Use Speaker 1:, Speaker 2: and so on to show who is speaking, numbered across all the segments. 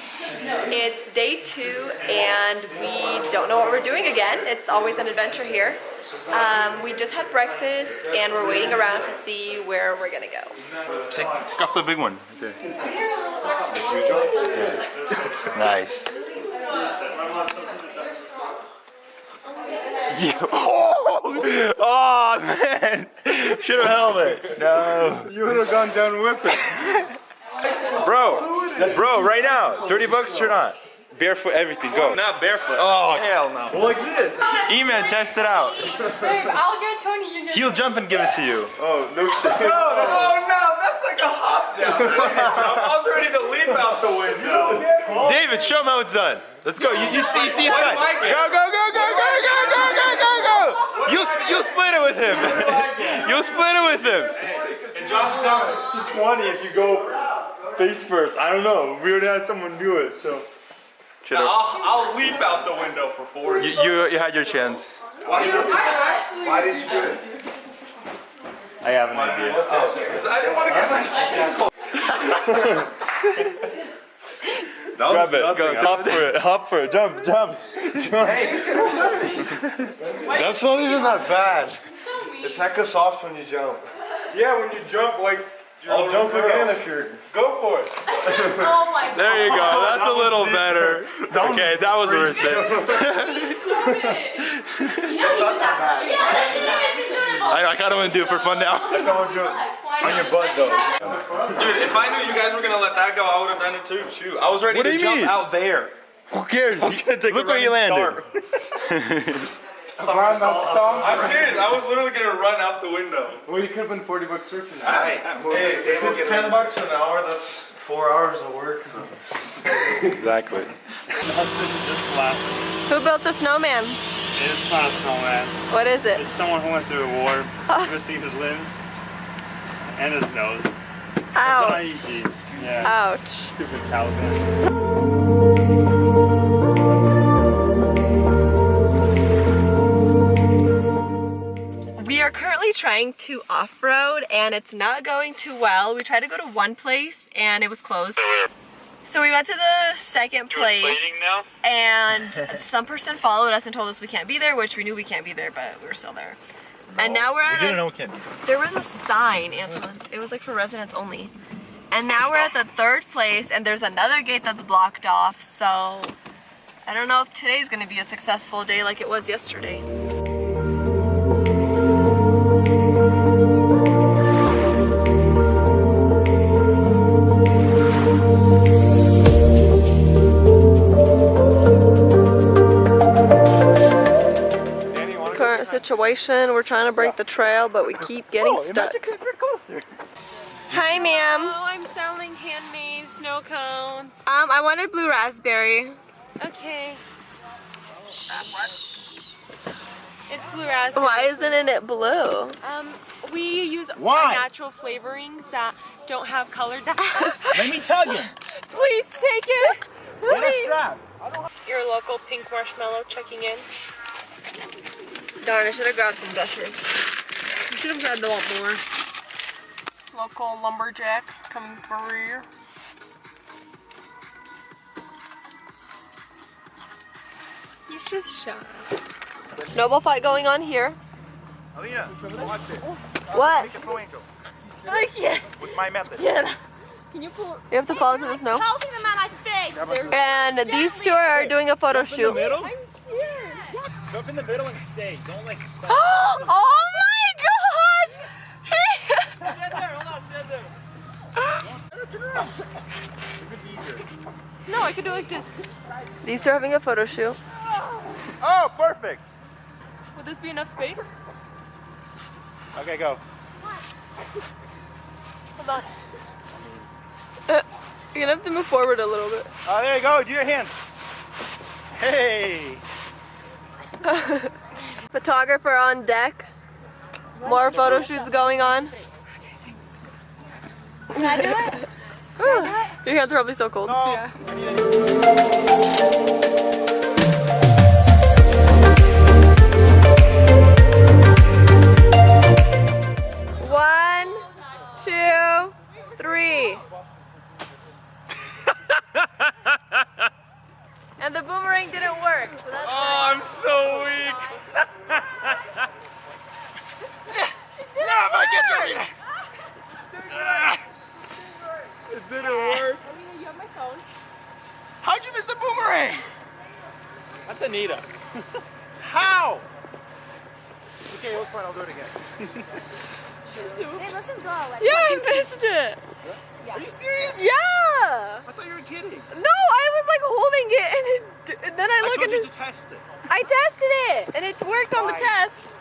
Speaker 1: It's day 2 and we don't know what we're doing again. It's always an adventure here. We just had breakfast and we're waiting around to see where we're gonna go.
Speaker 2: Take off the big one. Okay. Nice. Oh man! Should have held it. No.
Speaker 3: You would have gone down with it.
Speaker 2: Bro, right now, $30 or not? Barefoot, everything, go.
Speaker 4: Not barefoot.
Speaker 2: Oh,
Speaker 4: hell no.
Speaker 2: Well, like this. E-man, test it out.
Speaker 1: Babe, I'll get Tony, you get
Speaker 2: He'll jump and give it to you.
Speaker 3: Oh, no shit.
Speaker 4: Oh no, that's like a hop down. I was ready to leap out the window.
Speaker 2: David, show him how it's done. Let's go. You see his fight.
Speaker 4: like it.
Speaker 2: Go. You'll split it with him. You'll split it with him.
Speaker 3: It drops down to 20 if you go face first. I don't know. We already had someone do it, so.
Speaker 4: I'll leap out the window for 40.
Speaker 2: You had your chance.
Speaker 3: Why didn't you do it?
Speaker 2: I have an idea.
Speaker 4: Because I didn't want to get my
Speaker 2: Grab it. Go. Hop for it. Jump.
Speaker 3: That's not even that bad. It's hecka soft when you jump. Yeah, when you jump, like. I'll jump again if you're. Go for it.
Speaker 1: Oh my god.
Speaker 2: There you go. That's a little better. Okay, that was worth it.
Speaker 3: It's not that bad.
Speaker 2: I kind of want to do it for fun now.
Speaker 3: I don't want to do it on your butt though.
Speaker 4: Dude, if I knew you guys were going to let that go, I would have done it too. Shoot, I was ready
Speaker 2: What do
Speaker 4: to
Speaker 2: you
Speaker 4: jump
Speaker 2: mean?
Speaker 4: out there.
Speaker 2: Who cares? Look where you landed.
Speaker 4: I'm serious, I was literally going to run out the window.
Speaker 3: Well, you could have been $40 searching that. Hey, if it's $10 an hour, that's 4 hours of work. So.
Speaker 2: Exactly.
Speaker 1: Who built the snowman?
Speaker 5: It's not a snowman.
Speaker 1: What is it?
Speaker 5: It's someone who went through a war. Received his limbs and his nose. It's
Speaker 1: Ouch.
Speaker 5: on IED. Yeah.
Speaker 1: Ouch.
Speaker 5: Stupid Taliban.
Speaker 1: We are currently trying to off-road and it's not going too well. We tried to go to one place and it was closed. So we went to the second place and some person followed us and told us we can't be there, which we knew we can't be there, but we were still there. And now we're at there was a sign, Antoine. It was like for residents only. And now we're at the third place and there's another gate that's blocked off. So I don't know if today's gonna be a successful day like it was yesterday. Situation. We're trying to break the trail, but we keep getting stuck. Hi, ma'am.
Speaker 6: Oh, I'm selling handmade snow cones.
Speaker 1: I wanted blue raspberry.
Speaker 6: Okay. It's blue raspberry.
Speaker 1: Why isn't it blue?
Speaker 6: We use natural flavorings that don't have color.
Speaker 5: Let me tell you.
Speaker 6: Please take it.
Speaker 5: Get a strap.
Speaker 6: Your local pink marshmallow checking in.
Speaker 1: Darn, I should have grabbed some gushers.
Speaker 6: You should have grabbed a lot more. Local lumberjack coming through. He's just shy.
Speaker 1: Snowball fight going on here.
Speaker 2: Alina, watch it.
Speaker 1: What?
Speaker 2: Make a snow angel.
Speaker 6: I can't.
Speaker 2: With my method.
Speaker 6: Yeah. Can you pull?
Speaker 1: You have to fall into the snow.
Speaker 6: Helping them out my face.
Speaker 1: And these two are doing a photo shoot.
Speaker 5: Middle?
Speaker 6: I'm scared.
Speaker 5: Jump in the middle and stay. Don't like.
Speaker 1: Oh my gosh!
Speaker 5: Stand there. Hold on. Stand there.
Speaker 6: No, I could do like this.
Speaker 1: These two are having a photo shoot.
Speaker 2: Oh, perfect.
Speaker 6: Would this be enough space?
Speaker 2: Okay, go.
Speaker 6: Hold on.
Speaker 1: You're gonna have to move forward a little bit.
Speaker 2: Oh, there you go. Do your hands. Hey.
Speaker 1: Photographer on deck. More photo shoots going on.
Speaker 6: Can I do it?
Speaker 1: Your hands are probably so cold.
Speaker 6: Yeah.
Speaker 1: One, two, three.
Speaker 3: It didn't work.
Speaker 6: You have my phone.
Speaker 3: How'd you miss the boomerang?
Speaker 5: That's Anita.
Speaker 3: How?
Speaker 5: Okay, it was fine. I'll do it again.
Speaker 7: Hey, let's just go. Like,
Speaker 6: Yeah, I missed it.
Speaker 7: yeah.
Speaker 3: Are you serious?
Speaker 6: Yeah.
Speaker 3: I thought you were kidding.
Speaker 6: No, I was like holding it, and then I
Speaker 3: I
Speaker 6: look
Speaker 3: told
Speaker 6: at
Speaker 3: you
Speaker 6: it.
Speaker 3: to test it.
Speaker 6: I tested it, and it worked on the test.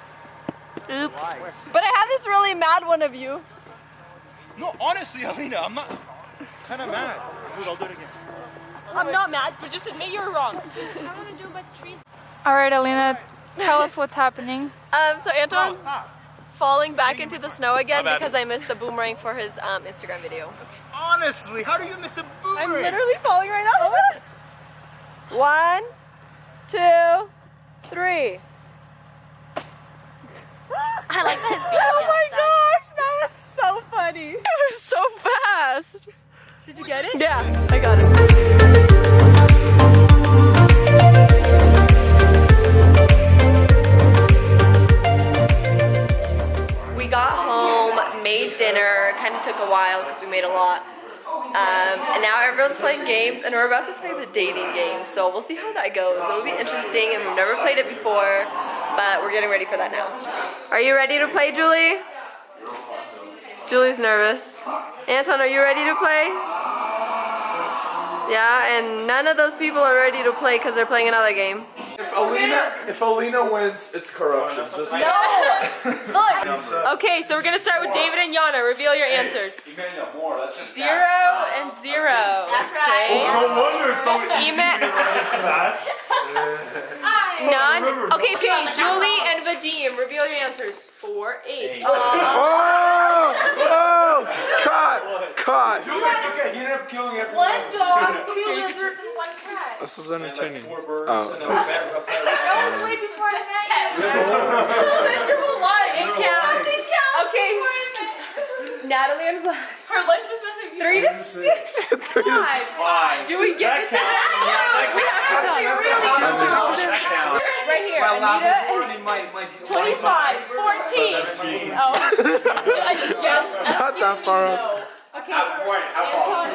Speaker 6: Oops. But I have this really mad one of you.
Speaker 3: No, honestly, Alina, I'm not kind of mad.
Speaker 5: Dude, I'll do it again.
Speaker 6: I'm not mad, but just admit you're wrong.
Speaker 7: All right, Alina, tell us what's happening.
Speaker 1: So Anton's falling back into the snow again
Speaker 5: My bad.
Speaker 1: because I missed the boomerang for his Instagram video.
Speaker 3: Honestly, how do you miss a boomerang?
Speaker 6: I'm literally falling right now.
Speaker 1: 1, 2, 3.
Speaker 7: I like his feet.
Speaker 6: Oh my gosh, that was so funny. It was so fast. Did you get it?
Speaker 1: Yeah, I got it. We got home, made dinner, kind of took a while because we made a lot. And now everyone's playing games and we're about to play the dating game. So we'll see how that goes. It'll be interesting and we've never played it before, but we're getting ready for that now. Are you ready to play, Julie? Julie's nervous. Anton, are you ready to play? Yeah, and none of those people are ready to play because they're playing another game.
Speaker 3: If Alina wins, it's corruption. Just
Speaker 6: Okay, so we're gonna start with David and Yana. Reveal your answers. 0 and 0. That's right.
Speaker 3: no wonder it's so
Speaker 6: None. Okay, Julie and Vadim. Reveal your answers. 4, 8.
Speaker 3: Oh! Caught!
Speaker 4: It's okay, he ended up killing everyone.
Speaker 7: 1 dog, 2 lizards, and 1 cat.
Speaker 3: This is entertaining.
Speaker 4: 4 birds and a bat.
Speaker 7: That was way before I met you.
Speaker 6: It counts. Okay. Natalie and Vlad. Her life is nothing. 3 to 6. 5. Do we give it to them? We have to talk. Right here. Anita and 25. 14. Oh. I just guessed.
Speaker 3: Not that far up.
Speaker 6: Okay. Anton.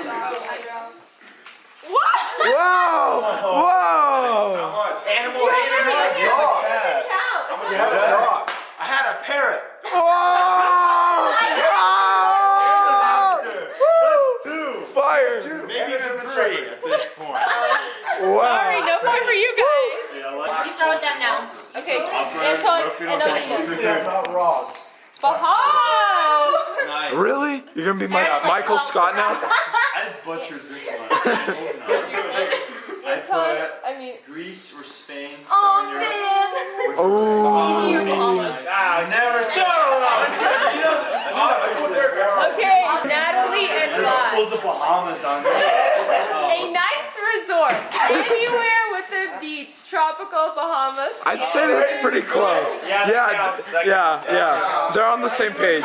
Speaker 6: What?
Speaker 3: Whoa!
Speaker 4: Animal hater.
Speaker 3: I had a parrot. Fire!
Speaker 4: Maybe even 3 at this point.
Speaker 6: Sorry, no point for you guys.
Speaker 7: You start with them now.
Speaker 6: Okay. Anton and Alina.
Speaker 3: Yeah, not wrong.
Speaker 6: Baham!
Speaker 4: Nice.
Speaker 3: Really? You're gonna be Michael Scott now?
Speaker 5: I butchered this one.
Speaker 6: Anton, I mean.
Speaker 5: Greece or Spain.
Speaker 7: Oh, man.
Speaker 3: Oh.
Speaker 4: Never
Speaker 6: Okay, Natalie and Vlad.
Speaker 5: Pulls the Bahamas on me.
Speaker 6: A nice resort anywhere with the beach, tropical Bahamas.
Speaker 3: I'd say that's pretty close.
Speaker 5: Yeah, that counts. That counts.
Speaker 3: Yeah. They're on the same page.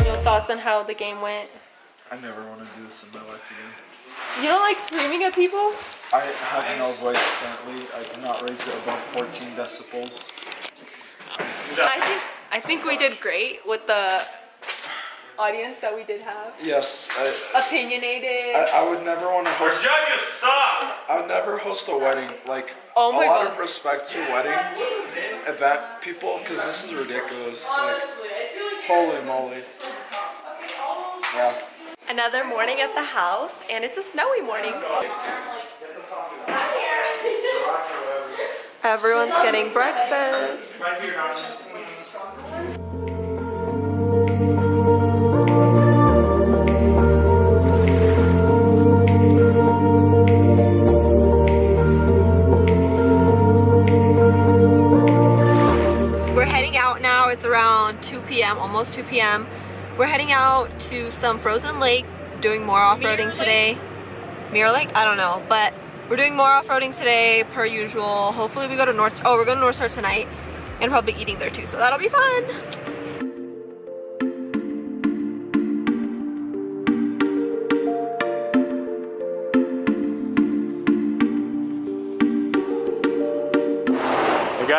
Speaker 1: Your thoughts on how the game went?
Speaker 3: I never want to do this in my life again.
Speaker 6: You don't like screaming at people?
Speaker 3: I have no voice currently. I cannot raise it above 14 decibels.
Speaker 6: I think we did great with the audience that we did have.
Speaker 3: Yes,
Speaker 6: Opinionated.
Speaker 3: I would never want to host.
Speaker 5: Judges suck.
Speaker 3: I would never host a wedding. Like,
Speaker 6: Oh my
Speaker 3: a lot
Speaker 6: God.
Speaker 3: of respect to wedding event people, because this is ridiculous. Like, holy moly. Yeah.
Speaker 1: Another morning at the house, and it's a snowy morning. Everyone's getting breakfast. We're heading out now. It's around 2 p.m., almost 2 p.m. We're heading out to some frozen lake, doing more off-roading today. Mirror Lake? I don't know, but we're doing more off-roading today per usual. Hopefully we go to we're going to North Star tonight and probably eating there too, so that'll be fun.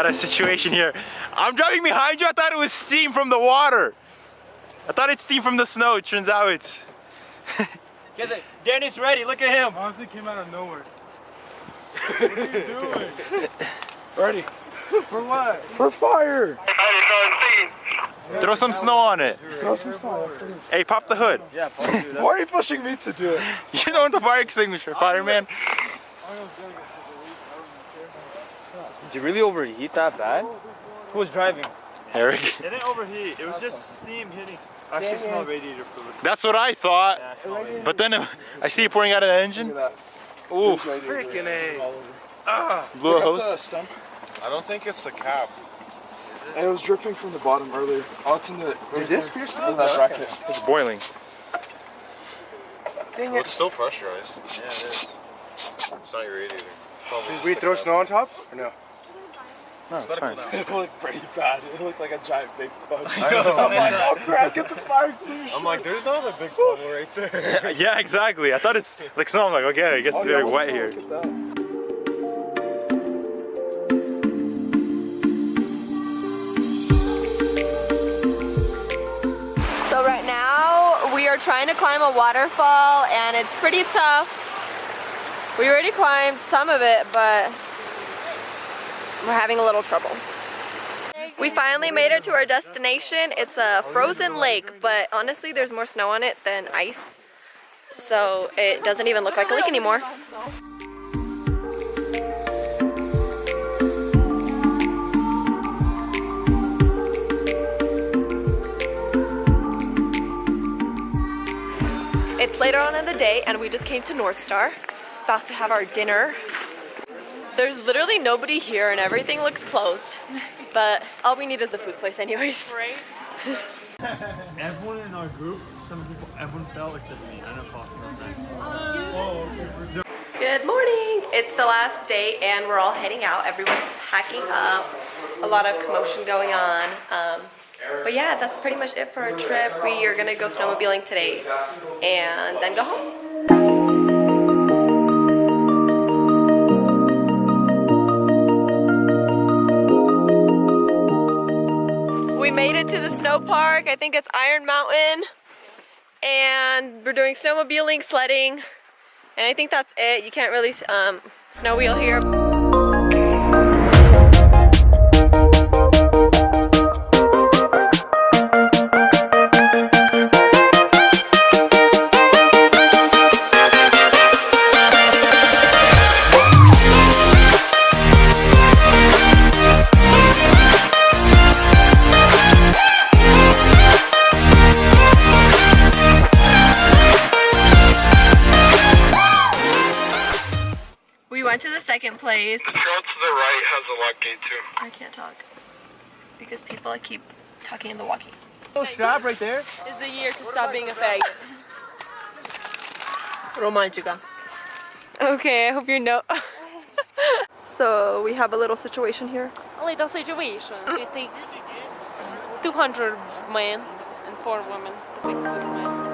Speaker 2: got a situation here. I'm driving behind you. I thought it was steam from the water. I thought it's steam from the snow. It turns out it's. Danny's ready. Look at him.
Speaker 3: Honestly, came out of nowhere. What are you doing? Ready? For what? For fire.
Speaker 2: Throw some snow on it.
Speaker 3: Throw some snow.
Speaker 2: Hey, pop the hood.
Speaker 3: Yeah, why are you pushing me to do it?
Speaker 2: You don't want the fire extinguisher, fireman.
Speaker 4: Did you really overheat that bad? Who was driving?
Speaker 2: Eric.
Speaker 5: It didn't overheat. It was just steam hitting. Actually, it smelled radiator fluid.
Speaker 2: That's what I thought. But then I see it pouring out of the engine. Ooh.
Speaker 3: Freaking A.
Speaker 2: Blew a hose.
Speaker 3: I don't think it's the cap. And it was dripping from the bottom earlier. Oh, it's in the. Did this pierce the bracket?
Speaker 2: It's boiling.
Speaker 3: Dang it. It's still pressurized. Yeah, it is. It's not your radiator. Did we throw snow on top or no?
Speaker 2: No, it's fine.
Speaker 3: It looked pretty bad. It looked like a giant big bug. I'm like, oh crap, get the fire extinguisher. I'm like, there's not a big bug right there.
Speaker 2: Yeah, exactly. I thought it's like snow. I'm like, okay, it gets very wet here.
Speaker 1: So right now we are trying to climb a waterfall and it's pretty tough. We already climbed some of it, but we're having a little trouble. We finally made it to our destination. It's a frozen lake, but honestly there's more snow on it than ice. So it doesn't even look like a lake anymore. It's later on in the day and we just came to North Star, about to have our dinner. There's literally nobody here and everything looks closed, but all we need is the food place anyways.
Speaker 6: Right?
Speaker 5: Everyone in our group, everyone fell except me. I know Foster was next.
Speaker 1: Good morning! It's the last day and we're all heading out. Everyone's packing up. A lot of commotion going on. But yeah, that's pretty much it for our trip. We are gonna go snowmobiling today and then go home. We made it to the snow park. I think it's Iron Mountain. And we're doing snowmobiling, sledding, and I think that's it. You can't really snow wheel here. We went to the second place.
Speaker 3: The girl to the right has a lock gate too.
Speaker 1: I can't talk because people keep talking in the walkie.
Speaker 2: Little strap right there.
Speaker 6: Is the year to stop being a faggot.
Speaker 1: Romantica.
Speaker 6: Okay, I hope you know.
Speaker 1: So we have a little situation here.
Speaker 6: A little situation. It takes 200 men and 4 women to fix this mess.